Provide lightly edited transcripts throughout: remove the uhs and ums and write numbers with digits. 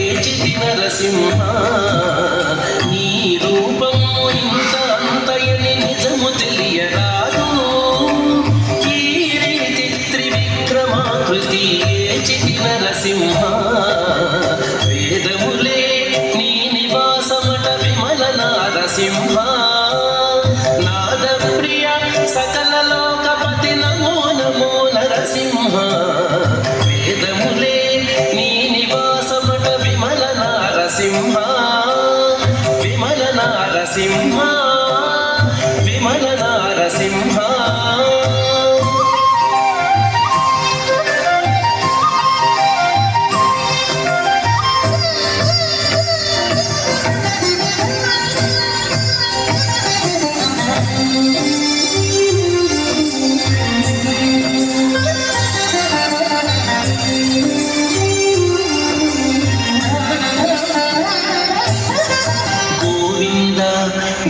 ఏచితి నరసింహ నీ రూపము ఇంత అంతయని నిజము తెలియరాదు ఈ రీతి త్రివిక్రమాకృతి ఏచితి నరసింహ వేదములే నీ నివాసమట విమల నారసింహ నాద ప్రియ సకల లోకపతి నమో నమో నరసింహ వేదములే నీ నివాసమట విమల నారసింహ విమల నారసింహ విమల నారసింహ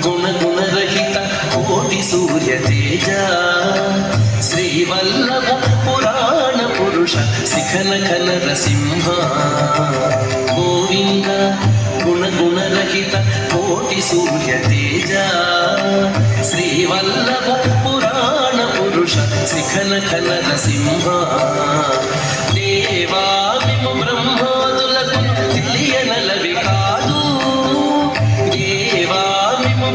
గుణగుణరహిత కోటి సూర్య తేజ శ్రీవల్లభ పురాణ పురుష శిఖన ఖన నరసింహ గోవింద గుణగుణరహిత కోటి సూర్య తేజ శ్రీవల్లభ పురాణ పురుష శిఖన ఖన నరసింహ దేవా మిము బ్రహ్మాదులకు తెలియనలవి కాదు దేవా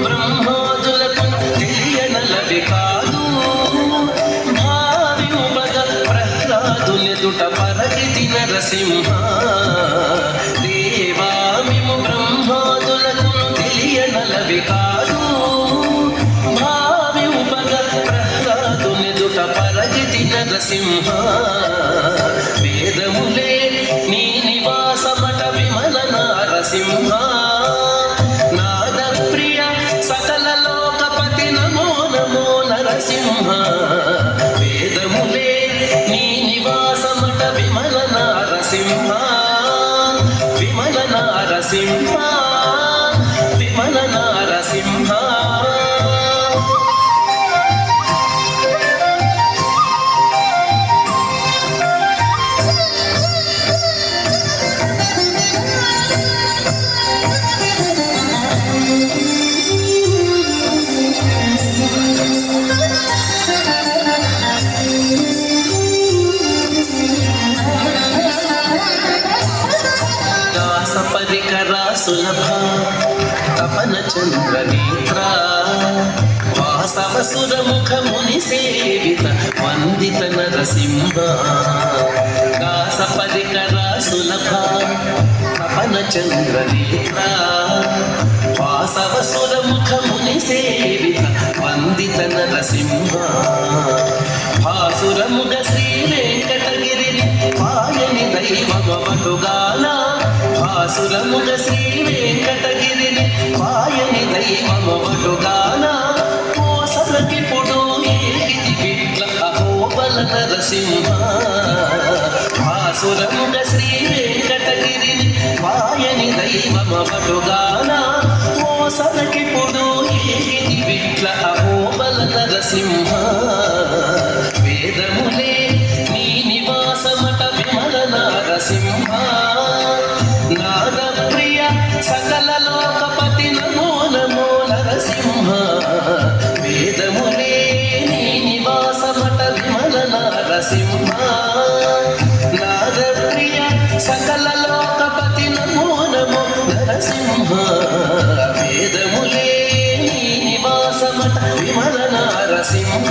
బ్రహ్మాదులకు తెలియనలవి కాదు భావింపగ ప్రహ్లాదులెదుట పరగితి నరసింహ దేవా మిము బ్రహ్మాదులకు తెలియనలవి కాదు భావింపగ ప్రహ్లాదులెదుట పరగితి నరసింహ వేదములే నీ నివాసమట విమల నారసింహ నరసింహ వేదములే నీ నివాసమట విమల నారసింహ విమల నారసింహ విమల నారసింహ పరికరా సులభ తపన చంద్ర నేత్ర వాసవ సురముఖ ముని సేవిత వందిత నరసింహ దాస పరికరా సులభ తపన చంద్ర నేత్ర వాసవ సురముఖ ముని సేవిత వందిత నరసింహ భాసురముగ శ్రీ వెంకటగిరి పాయని దైవమవటుగాన భాసురముగ శ్రీ వెంకటగిరిని పాయని దైవమవటుగాన కోసలకిప్పుడు ఏగితి బిడ్ల అహోబల నరసింహ భాసురముగ శ్రీ వెంకటగిరిని పాయని దైవమవటుగాన కోసలకిప్పుడు ఏగితి బిడ్ల అహోబల నరసింహ వేదములే నీ నివాసమట విమల నారసింహ నాద ప్రియ సకల లోకపతి నమో నమో నరసింహ వేదములే నీ నివాసమట విమల నారసింహ నాద ప్రియ సకల లోకపతి నమో నమో నరసింహ వేదములే నీ నివాసమట విమల నారసింహ